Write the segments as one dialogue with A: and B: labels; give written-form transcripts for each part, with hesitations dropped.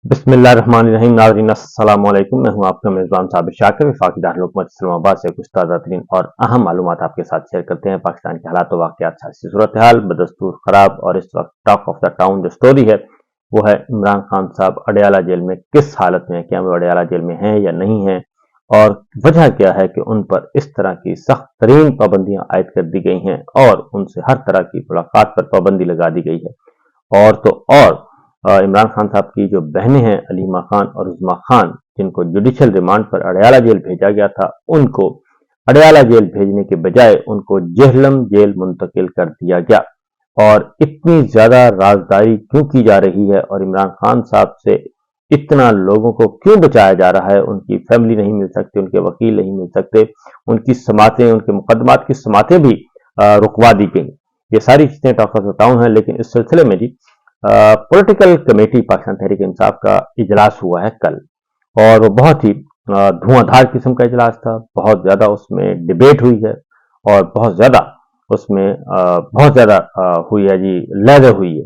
A: बिस्मिल्लाहिर्रहमानिर्रहीम। नाज़रीन अस्सलाम वालेकुम। मैं हूं आपका मेज़बान साबिर शाकिर। वफाकी दारुल हुकूमत इस्लामाबाद से कुछ ताज़ा तरीन और अहम मालूमात आपके साथ शेयर करते हैं। पाकिस्तान के हालात व वाक़यात, सियासी सूरत हाल बदस्तूर खराब, और इस वक्त टॉक ऑफ द टाउन जो स्टोरी है वो है इमरान खान साहब अडयाला जेल में किस हालत में है, क्या वो अडयाला जेल में हैं या नहीं है, और वजह क्या है कि उन पर इस तरह की सख्त तरीन पाबंदियां आयद कर दी गई हैं और उनसे हर तरह की मुलाकात पर पाबंदी लगा दी गई है। और तो और इमरान खान साहब की जो बहनें हैं अलीमा खान और उज़मा खान, जिनको जुडिशल रिमांड पर अडयाला जेल भेजा गया था, उनको अडयाला जेल भेजने के बजाय उनको जेहलम जेल मुंतकिल कर दिया गया। और इतनी ज्यादा राजदारी क्यों की जा रही है और इमरान खान साहब से इतना लोगों को क्यों बचाया जा रहा है? उनकी फैमिली नहीं मिल सकती, उनके वकील नहीं मिल सकते, उनकी समातें, उनके मुकदमात की समातें भी रुकवा दी गई। ये सारी चीजें टॉक ऑफ द टाउन है। लेकिन इस सिलसिले में जी पॉलिटिकल कमेटी पाकिस्तान तहरीक इंसाफ का इजलास हुआ है कल, और वो बहुत ही धुआंधार किस्म का इजलास था। बहुत ज्यादा उसमें डिबेट हुई है और बहुत ज्यादा उसमें हुई है जी, लहर हुई है।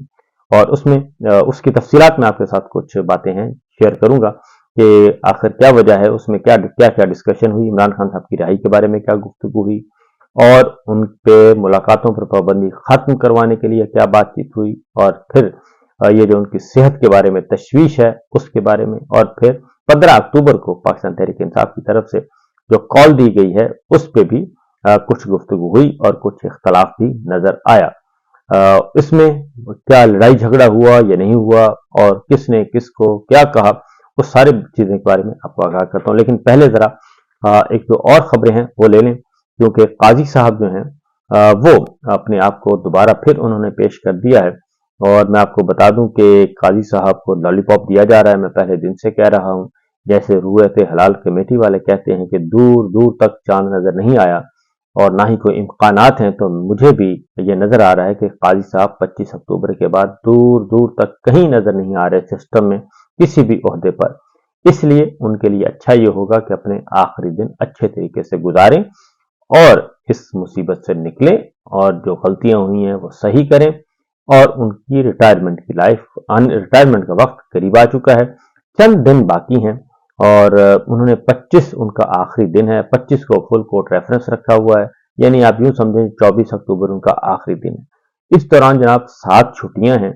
A: और उसमें उसकी तफसीलात में आपके साथ कुछ बातें हैं शेयर करूंगा कि आखिर क्या वजह है, उसमें क्या क्या क्या डिस्कशन हुई, इमरान खान साहब की रिहाई के बारे में क्या गुफ्तगू हुई, और उन पे मुलाकातों पर पाबंदी खत्म करवाने के लिए क्या बातचीत हुई, और फिर ये जो उनकी सेहत के बारे में तशवीश है उसके बारे में, और फिर 15 अक्टूबर को पाकिस्तान तहरीक इंसाफ की तरफ से जो कॉल दी गई है उस पर भी कुछ गुफ्तगू हुई और कुछ इख्तलाफ भी नजर आया। इसमें क्या लड़ाई झगड़ा हुआ या नहीं हुआ, और किसने किसको क्या कहा, उस सारी चीजें के बारे में आपको आगाह करता हूँ। लेकिन पहले जरा एक जो और खबरें हैं वो ले लें, क्योंकि काजी साहब जो हैं वो अपने आप को दोबारा फिर उन्होंने पेश कर दिया है। और मैं आपको बता दूं कि काजी साहब को लॉलीपॉप दिया जा रहा है। मैं पहले दिन से कह रहा हूं, जैसे रूयत हलाल कमेटी वाले कहते हैं कि दूर दूर तक चांद नजर नहीं आया और ना ही कोई इम्कानात हैं, तो मुझे भी ये नजर आ रहा है कि काजी साहब 25 अक्टूबर के बाद दूर दूर तक कहीं नजर नहीं आ रहे सिस्टम में किसी भी ओहदे पर। इसलिए उनके लिए अच्छा ये होगा कि अपने आखिरी दिन अच्छे तरीके से गुजारें और इस मुसीबत से निकलें, और जो गलतियां हुई हैं वो सही करें, और उनकी रिटायरमेंट की लाइफ, रिटायरमेंट का वक्त करीब आ चुका है, चंद दिन बाकी हैं। और उन्होंने 25 उनका आखिरी दिन है, 25 को फुल कोर्ट रेफरेंस रखा हुआ है, यानी आप यूं समझें 24 अक्टूबर उनका आखिरी दिन है। इस दौरान जनाब 7 छुट्टियां हैं,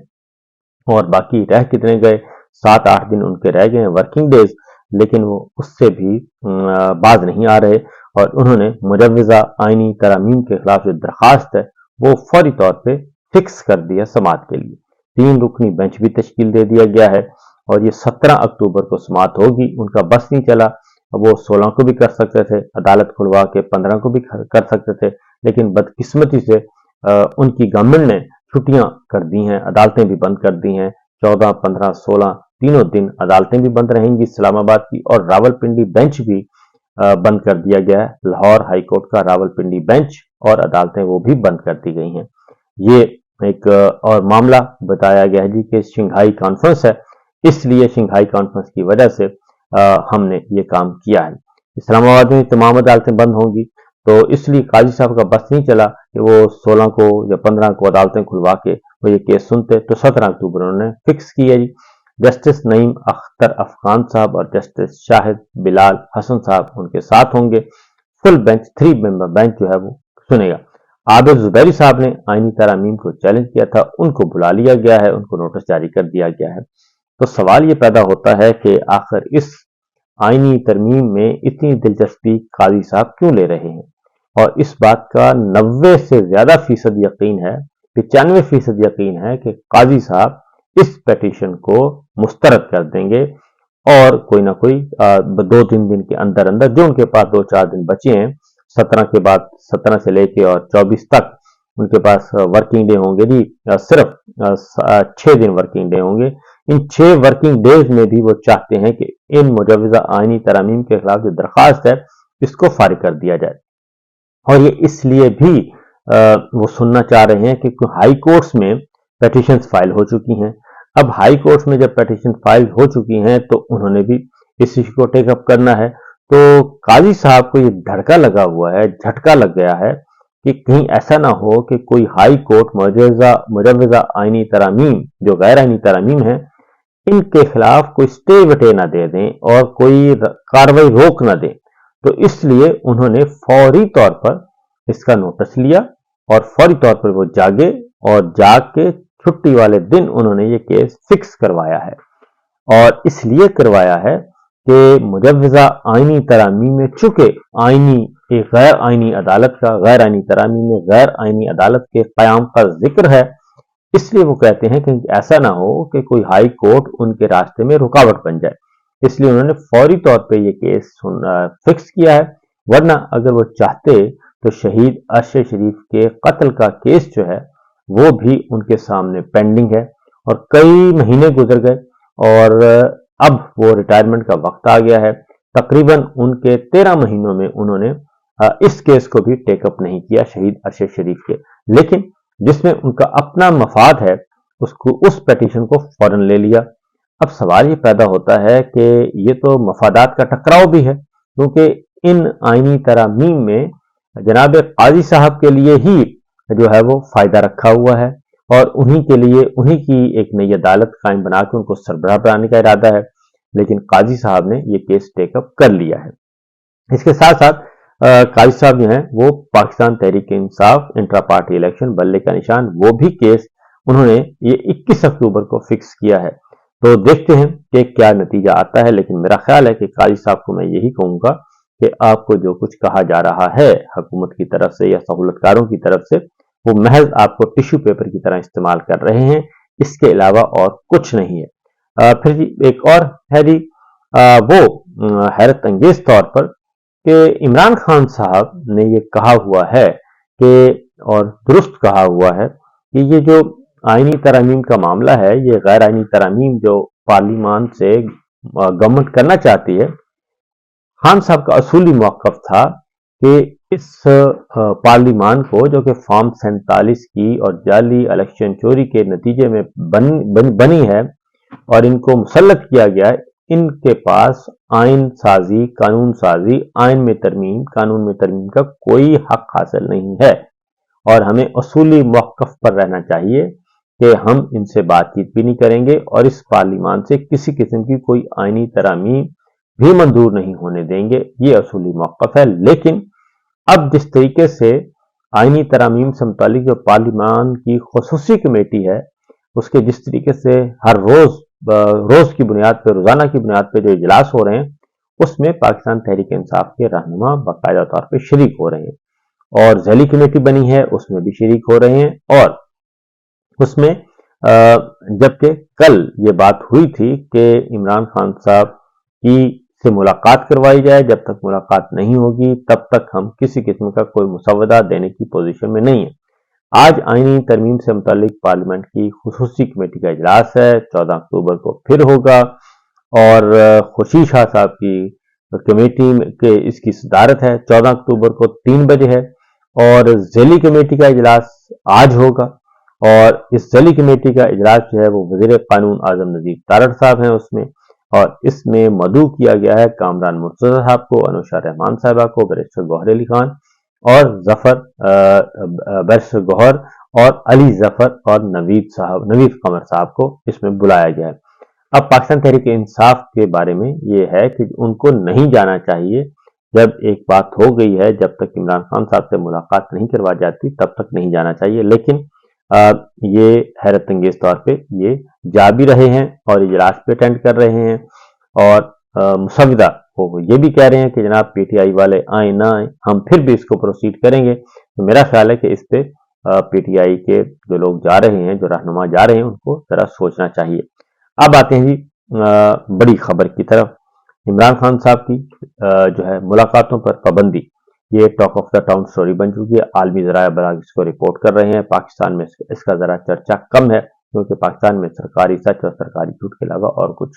A: और बाकी रह कितने गए, 7-8 दिन उनके रह गए हैं वर्किंग डेज, लेकिन वो उससे भी बाज नहीं आ रहे। और उन्होंने मुजव्वजा आईनी तरामीम के खिलाफ जो दरखास्त है वो फौरी तौर पे फिक्स कर दिया समात के लिए। 3 रुकनी बेंच भी तश्कील दे दिया गया है, और ये 17 अक्टूबर को समात होगी। उनका बस नहीं चला, वो 16 को भी कर सकते थे, अदालत खुलवा के 15 को भी कर सकते थे, लेकिन बदकिस्मती से उनकी गवर्नमेंट ने छुट्टियां कर दी हैं, अदालतें भी बंद कर दी हैं। 14, 15, 16 तीनों दिन अदालतें भी बंद रहेंगी इस्लामाबाद की, और रावलपिंडी बेंच भी बंद कर दिया गया है। लाहौर हाई कोर्ट का रावलपिंडी बेंच और अदालतें वो भी बंद कर दी गई हैं। ये एक और मामला बताया गया है जी कि शंघाई कॉन्फ्रेंस है, इसलिए शंघाई कॉन्फ्रेंस की वजह से हमने ये काम किया है। इस्लामाबाद में तमाम अदालतें बंद होंगी, तो इसलिए काजी साहब का बस नहीं चला कि वो 16 को या 15 को अदालतें खुलवा के वो ये केस सुनते। तो 17 अक्टूबर उन्होंने फिक्स किया जी। जस्टिस नईम अख्तर अफगान साहब और जस्टिस शाहिद बिलाल हसन साहब उनके साथ होंगे। फुल बेंच 3 मेंबर बेंच जो है वो सुनेगा। आबिद जुबैरी साहब ने आईनी तरामीम को चैलेंज किया था, उनको बुला लिया गया है, उनको नोटिस जारी कर दिया गया है। तो सवाल ये पैदा होता है कि आखिर इस आईनी तरमीम में इतनी दिलचस्पी काजी साहब क्यों ले रहे हैं, और इस बात का 90 से ज्यादा फीसद यकीन है, 95% यकीन है कि काजी साहब इस पिटीशन को मुस्तरद कर देंगे, और कोई ना कोई 2-3 दिन के अंदर अंदर, जो उनके पास 2-4 दिन बचे हैं, 17 के बाद 17 से लेके और 24 तक उनके पास वर्किंग डे होंगे जी, सिर्फ 6 दिन वर्किंग डे होंगे। इन 6 वर्किंग डेज में भी वो चाहते हैं कि इन मुजव्वजा आईनी तरामीम के खिलाफ जो दरखास्त है इसको फारिग कर दिया जाए। और ये इसलिए भी वो सुनना चाह रहे हैं कि हाई कोर्ट्स में पिटीशंस फाइल हो चुकी हैं। अब हाई कोर्ट्स में जब पिटीशन फाइल हो चुकी हैं तो उन्होंने भी इस इश्यू को टेकअप करना है। तो काजी साहब को ये धड़का लगा हुआ है, झटका लग गया है कि कहीं ऐसा ना हो कि कोई हाई कोर्ट मुजव्वजा आईनी तरामीम जो गैर आईनी तरामीम है ان کے خلاف کوئی اسٹے وٹے نہ دے دیں اور کوئی کاروائی روک نہ دیں، تو اس لیے انہوں نے فوری طور پر اس کا نوٹس لیا اور فوری طور پر وہ جاگے اور جاگ کے چھٹی والے دن انہوں نے یہ کیس فکس کروایا ہے۔ اور اس لیے کروایا ہے کہ مجوزہ آئینی ترامیم میں چونکہ ایک غیر آئینی عدالت کا غیر آئینی ترامیم میں غیر آئینی عدالت کے قیام کا ذکر ہے، اس لیے وہ کہتے ہیں کہ ایسا نہ ہو کہ کوئی ہائی کورٹ ان کے راستے میں رکاوٹ بن جائے، اس لیے انہوں نے فوری طور پہ یہ کیس فکس کیا ہے۔ ورنہ اگر وہ چاہتے تو شہید ارشد شریف کے قتل کا کیس جو ہے وہ بھی ان کے سامنے پینڈنگ ہے، اور کئی مہینے گزر گئے اور اب وہ ریٹائرمنٹ کا وقت آ گیا ہے۔ تقریباً ان کے 13 مہینوں میں انہوں نے اس کیس کو بھی ٹیک اپ نہیں کیا شہید ارشد شریف کے، لیکن جس میں ان کا اپنا مفاد ہے اس پیٹیشن کو فوراً لے لیا۔ اب سوال یہ پیدا ہوتا ہے کہ یہ تو مفادات کا ٹکراؤ بھی ہے، کیونکہ ان آئینی ترامیم میں جناب قاضی صاحب کے لیے ہی جو ہے وہ فائدہ رکھا ہوا ہے، اور انہی کے لیے انہی کی ایک نئی عدالت قائم بنا کے ان کو سربراہ بنانے کا ارادہ ہے، لیکن قاضی صاحب نے یہ کیس ٹیک اپ کر لیا ہے۔ اس کے ساتھ ساتھ قاضی صاحب جو ہیں وہ Pakistan Tehreek Insaf intra party election بلے کا نشان، وہ بھی کیس انہوں نے یہ 21 اکتوبر کو فکس کیا ہے۔ تو دیکھتے ہیں کہ کیا نتیجہ آتا ہے، لیکن میرا خیال ہے کہ قاضی صاحب کو میں یہی کہوں گا کہ آپ کو جو کچھ کہا جا رہا ہے حکومت کی طرف سے یا سہولت کاروں کی طرف سے، وہ محض آپ کو ٹیشو پیپر کی طرح استعمال کر رہے ہیں، اس کے علاوہ اور کچھ نہیں ہے۔ پھر جی ایک اور ہے جی وہ حیرت انگیز طور پر کہ عمران خان صاحب نے یہ کہا ہوا ہے کہ اور درست کہا ہوا ہے کہ یہ جو آئینی ترامیم کا معاملہ ہے، یہ غیر آئینی ترامیم جو پارلیمان سے گورنمنٹ کرنا چاہتی ہے، خان صاحب کا اصولی موقف تھا کہ اس پارلیمان کو جو کہ فارم 47 کی اور جعلی الیکشن چوری کے نتیجے میں بنی ہے اور ان کو مسلط کیا گیا ہے، ان کے پاس آئین سازی، قانون سازی، آئین میں ترمیم، قانون میں ترمیم کا کوئی حق حاصل نہیں ہے، اور ہمیں اصولی موقف پر رہنا چاہیے کہ ہم ان سے بات چیت بھی نہیں کریں گے اور اس پارلیمان سے کسی قسم کی کوئی آئینی ترامیم بھی منظور نہیں ہونے دیں گے۔ یہ اصولی موقف ہے۔ لیکن اب جس طریقے سے آئینی ترامیم سے متعلق جو پارلیمان کی خصوصی کمیٹی ہے، اس کے جس طریقے سے ہر روز کی بنیاد پہ، روزانہ کی بنیاد پہ جو اجلاس ہو رہے ہیں، اس میں پاکستان تحریک انصاف کے رہنما باقاعدہ طور پہ شریک ہو رہے ہیں، اور ذیلی کمیٹی بنی ہے اس میں بھی شریک ہو رہے ہیں، اور اس میں جبکہ کل یہ بات ہوئی تھی کہ عمران خان صاحب کی سے ملاقات کروائی جائے، جب تک ملاقات نہیں ہوگی تب تک ہم کسی قسم کا کوئی مسودہ دینے کی پوزیشن میں نہیں ہیں۔ آج آئینی ترمیم سے متعلق پارلیمنٹ کی خصوصی کمیٹی کا اجلاس ہے، 14 اکتوبر کو پھر ہوگا، اور خوشی شاہ صاحب کی کمیٹی کے اس کی صدارت ہے، 14 اکتوبر کو 3 بجے ہے، اور ذیلی کمیٹی کا اجلاس آج ہوگا، اور اس ذیلی کمیٹی کا اجلاس جو ہے وہ وزیر قانون اعظم نذیر تارڑ صاحب ہیں اس میں، اور اس میں مدعو کیا گیا ہے کامران مرتضی صاحب کو، انوشا رحمان صاحبہ کو، بیرسٹر گوہر علی خان اور بیرسٹر گوہر اور علی ظفر اور نوید قمر صاحب کو اس میں بلایا گیا ہے۔ اب پاکستان تحریک انصاف کے بارے میں یہ ہے کہ ان کو نہیں جانا چاہیے، جب ایک بات ہو گئی ہے، جب تک عمران خان صاحب سے ملاقات نہیں کروا جاتی تب تک نہیں جانا چاہیے، لیکن یہ حیرت انگیز طور پہ یہ جا بھی رہے ہیں اور اجلاس پہ اٹینڈ کر رہے ہیں، اور مسودہ وہ یہ بھی کہہ رہے ہیں کہ جناب پی ٹی آئی والے آئیں نہ آئیں ہم پھر بھی اس کو پروسیڈ کریں گے۔ تو میرا خیال ہے کہ اس پہ پی ٹی آئی کے جو لوگ جا رہے ہیں، جو رہنما جا رہے ہیں، ان کو ذرا سوچنا چاہیے۔ اب آتے ہیں جی بڑی خبر کی طرف۔ عمران خان صاحب کی جو ہے ملاقاتوں پر پابندی، یہ talk of the town story بن چکی ہے، عالمی ذرائع ابلاغ اس کو رپورٹ کر رہے ہیں۔ پاکستان میں اس کا ذرا چرچا کم ہے، کیونکہ پاکستان میں سرکاری سچ اور سرکاری جھوٹ کے علاوہ اور کچھ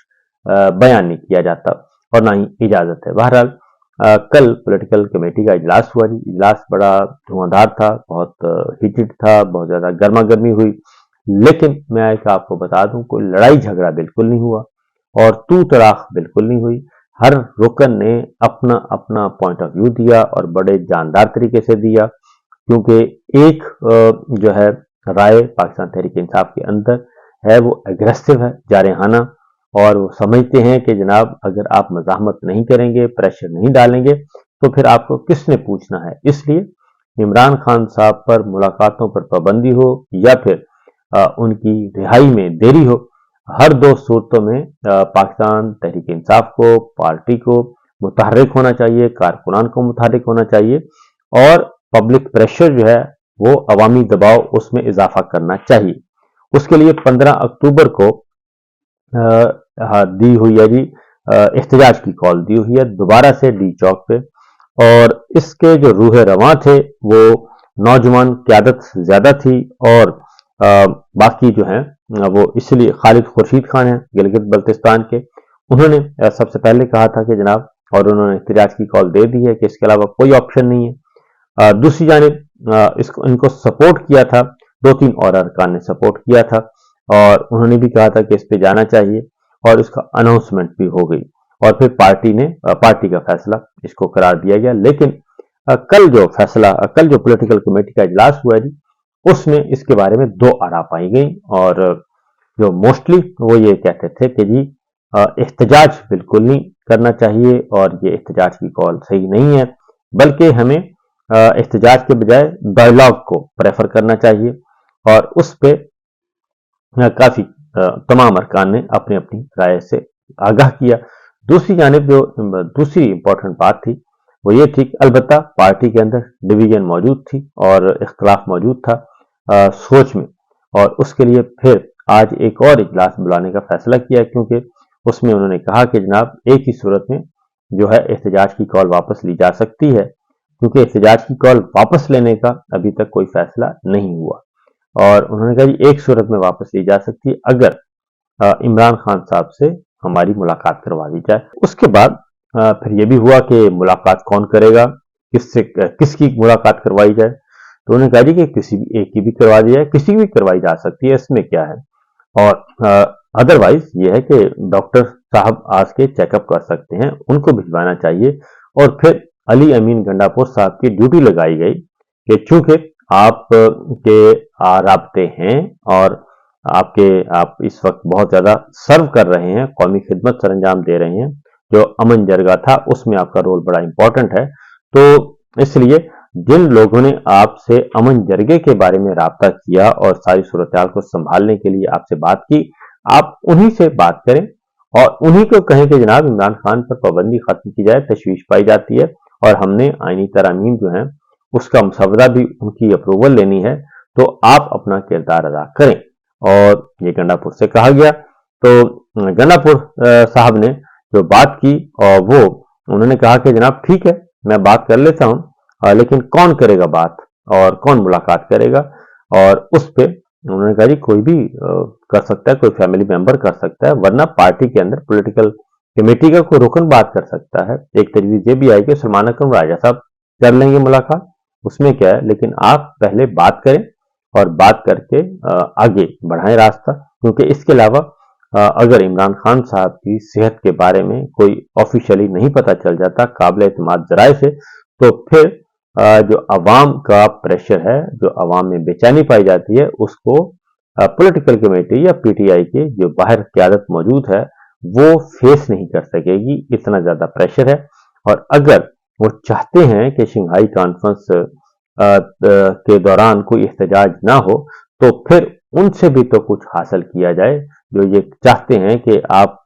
A: بیان نہیں کیا جاتا اور نہ ہی اجازت ہے۔ بہرحال کل پولیٹیکل کمیٹی کا اجلاس ہوا جی، اجلاس بڑا دھواں تھا، بہت ہیٹڈ تھا، بہت زیادہ گرما گرمی ہوئی، لیکن میں آپ کو بتا دوں کوئی لڑائی جھگڑا بالکل نہیں ہوا اور تو تڑاخ بالکل نہیں ہوئی۔ ہر رکن نے اپنا اپنا پوائنٹ آف ویو دیا اور بڑے جاندار طریقے سے دیا، کیونکہ ایک جو ہے رائے پاکستان تحریک انصاف کے اندر ہے وہ اگریسو ہے، جارحانہ، और वो समझते हैं कि जनाब अगर आप मज़ाहमत नहीं करेंगे, प्रेशर नहीं डालेंगे तो फिर आपको किसने पूछना है। इसलिए इमरान खान साहब पर मुलाकातों पर पाबंदी हो या फिर उनकी रिहाई में देरी हो, हर दो सूरतों में पाकिस्तान तहरीक इंसाफ को, पार्टी को मुतहर्रिक होना चाहिए, कारकुनान को मुतहर्रिक होना चाहिए और पब्लिक प्रेशर जो है वो अवामी दबाव उसमें इजाफा करना चाहिए। उसके लिए 15 अक्टूबर को दी हुई है जी, एहतजाज की कॉल दी हुई है दोबारा से डी चौक पे। और इसके जो रूह रवां थे वो नौजवान क़यादत ज्यादा थी और बाकी जो है वो इसलिए खालिद खुर्शीद खान है गिलगित बल्तिस्तान के, उन्होंने सबसे पहले कहा था कि जनाब, और उन्होंने एहतजाज की कॉल दे दी है कि इसके अलावा कोई ऑप्शन नहीं है। दूसरी जानिब इसको इनको सपोर्ट किया था, 2-3 और अरकान ने सपोर्ट किया था और उन्होंने भी कहा था कि इस पे जाना चाहिए और इसका अनाउंसमेंट भी हो गई और फिर पार्टी का फैसला इसको करार दिया गया। लेकिन कल जो पॉलिटिकल कमेटी का इजलास हुआ जी, उसमें इसके बारे में 2 आरा पाई गई और जो मोस्टली वो ये कहते थे कि जी एहतजाज बिल्कुल नहीं करना चाहिए और ये एहतजाज की कॉल सही नहीं है, बल्कि हमें एहतजाज के बजाय डायलॉग को प्रेफर करना चाहिए और उस पे काफी तमाम अरकान ने अपनी अपनी राय से आगाह किया। दूसरी जानिब जो दूसरी इंपॉर्टेंट बात थी वो ये थी कि अलबत्ता पार्टी के अंदर डिवीजन मौजूद थी और इख्तलाफ मौजूद था सोच में, और उसके लिए फिर आज एक और इजलास बुलाने का फैसला किया, क्योंकि उसमें उन्होंने कहा कि जनाब एक ही सूरत में जो है एहतजाज की कॉल वापस ली जा सकती है, क्योंकि एहतजाज की कॉल वापस लेने का अभी तक कोई फैसला नहीं हुआ। और उन्होंने कहा जी एक सूरत में वापस ली जा सकती है, अगर इमरान खान साहब से हमारी मुलाकात करवा दी जाए। उसके बाद फिर यह भी हुआ कि मुलाकात कौन करेगा, किसकी मुलाकात करवाई जाए, तो उन्होंने कहा जी कि किसी भी एक की भी करवा दी जाए, किसी की भी करवाई जा सकती है, इसमें क्या है। और अदरवाइज ये है कि डॉक्टर साहब आज के चेकअप कर सकते हैं, उनको भिजवाना चाहिए। और फिर अली अमीन गंडापुर साहब की ड्यूटी लगाई गई कि चूंकि आप के राब्ते हैं और आप इस वक्त बहुत ज्यादा सर्व कर रहे हैं, कौमी खिदमत सर अंजाम दे रहे हैं, जो अमन जरगा था उसमें आपका रोल बड़ा इंपॉर्टेंट है, तो इसलिए जिन लोगों ने आपसे अमन जरगे के बारे में राब्ता किया और सारी सूरत को संभालने के लिए आपसे बात की, आप उन्हीं से बात करें और उन्हीं को कहें कि जनाब इमरान खान पर पाबंदी खत्म की जाए, तशवीश पाई जाती है और हमने आईनी तरामीम जो है उसका मसवदा भी उनकी अप्रूवल लेनी है, तो आप अपना किरदार अदा करें। और ये गंडापुर से कहा गया, तो गंडापुर साहब ने जो बात की और वो उन्होंने कहा कि जनाब ठीक है मैं बात कर लेता हूं, लेकिन कौन करेगा बात और कौन मुलाकात करेगा। और उस पे उन्होंने कहा जी कोई भी कर सकता है, कोई फैमिली मेंबर कर सकता है, वरना पार्टी के अंदर पॉलिटिकल कमेटी का कोई रुकन बात कर सकता है। एक तजवीज ये भी आई कि सलमान अकरम राजा साहब कर लेंगे मुलाकात, उसमें क्या है, लेकिन आप पहले बात करें और बात करके आगे बढ़ाएं रास्ता, क्योंकि इसके अलावा अगर इमरान खान साहब की सेहत के बारे में कोई ऑफिशियली नहीं पता चल जाता काबिल एतमाद जराए से, तो फिर जो अवाम का प्रेशर है, जो अवाम में बेचैनी पाई जाती है, उसको पॉलिटिकल कमेटी या पीटीआई के जो बाहर क़यादत मौजूद है वो फेस नहीं कर सकेगी, इतना ज्यादा प्रेशर है। और अगर वो चाहते हैं कि शंघाई कॉन्फ्रेंस के दौरान कोई एहतजाज ना हो, तो फिर उनसे भी तो कुछ हासिल किया जाए। जो ये चाहते हैं कि आप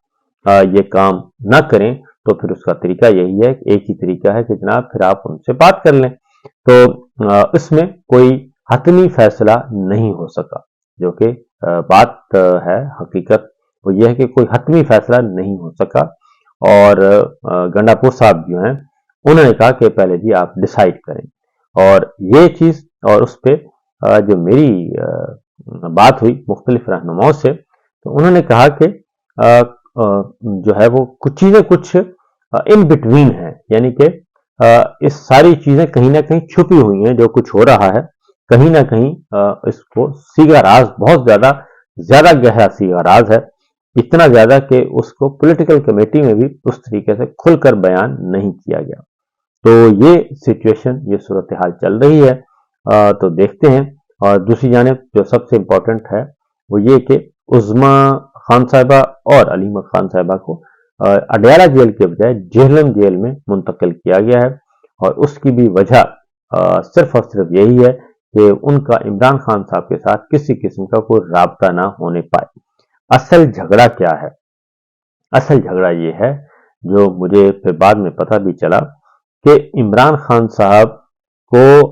A: ये काम ना करें, तो फिर उसका तरीका यही है, एक ही तरीका है कि जनाब फिर आप उनसे बात कर लें। तो इसमें कोई हतमी फैसला नहीं हो सका, जो कि बात है हकीकत वो ये है कि कोई हतमी फैसला नहीं हो सका। और गंडापुर साहब जो हैं उन्होंने कहा कि पहले जी आप डिसाइड करें, और ये चीज और उस पर जो मेरी बात हुई मुख्तलिफ रहनुमाओं से, तो उन्होंने कहा कि जो है वो कुछ चीजें कुछ इन बिटवीन है, यानी कि इस सारी चीजें कहीं ना कहीं छुपी हुई हैं, जो कुछ हो रहा है कहीं ना कहीं इसको सीगा राज, बहुत ज्यादा गहरा सीगा राज है, इतना ज्यादा कि उसको पॉलिटिकल कमेटी में भी उस तरीके से खुलकर बयान नहीं किया गया। तो ये सिचुएशन, ये सूरत हाल चल रही है, तो देखते हैं। और दूसरी जानिब जो सबसे इंपॉर्टेंट है वो ये कि उज़्मा खान साहिबा और अलीमा खान साहिबा को अडयाला जेल के बजाय जेहलम जेल में मुंतकिल किया गया है। और उसकी भी वजह सिर्फ और सिर्फ यही है कि उनका इमरान खान साहब के साथ किसी किस्म का कोई राबता ना होने पाए। असल झगड़ा क्या है? असल झगड़ा ये है, जो मुझे फिर बाद में पता भी चला, कि इमरान खान साहब को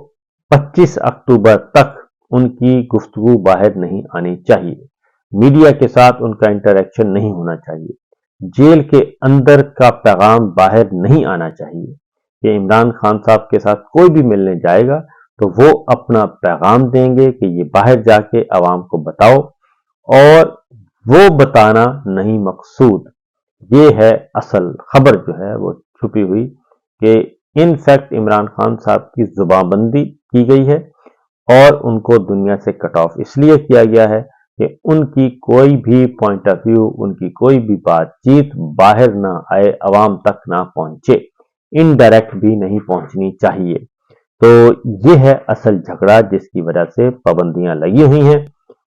A: 25 अक्टूबर तक उनकी गुफ्तगू बाहर नहीं आनी चाहिए, मीडिया के साथ उनका इंटरेक्शन नहीं होना चाहिए, जेल के अंदर का पैगाम बाहर नहीं आना चाहिए कि इमरान खान साहब के साथ कोई भी मिलने जाएगा तो वो अपना पैगाम देंगे कि ये बाहर जाके आवाम को बताओ, और वो बताना नहीं मकसूद। ये है असल खबर जो है वो छुपी हुई, कि इनफैक्ट इमरान खान साहब की जुबानबंदी की गई है और उनको दुनिया से कट ऑफ इसलिए किया गया है कि उनकी कोई भी पॉइंट ऑफ व्यू, उनकी कोई भी बातचीत बाहर ना आए, अवाम तक ना पहुंचे, इनडायरेक्ट भी नहीं पहुंचनी चाहिए। तो ये है असल झगड़ा जिसकी वजह से पाबंदियां लगी हुई हैं,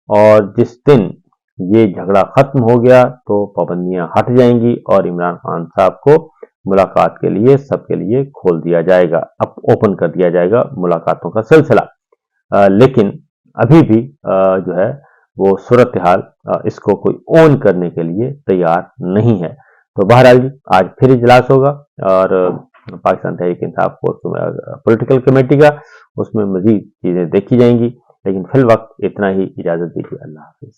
A: और जिस दिन ये झगड़ा खत्म हो गया तो पाबंदियां हट जाएंगी और इमरान खान साहब को मुलाकात के लिए सबके लिए खोल दिया जाएगा, अब ओपन कर दिया जाएगा मुलाकातों का सिलसिला। लेकिन अभी भी जो है वो सूरत हाल इसको कोई ओन करने के लिए तैयार नहीं है। तो बहरहाल जी, आज फिर इजलास होगा और पाकिस्तान तहरीक इंसाफ पॉलिटिकल कमेटी का, उसमें मजीद चीजें देखी जाएंगी। लेकिन फिल वक्त इतना ही, इजाजत दीजिए, अल्लाह हाफिज।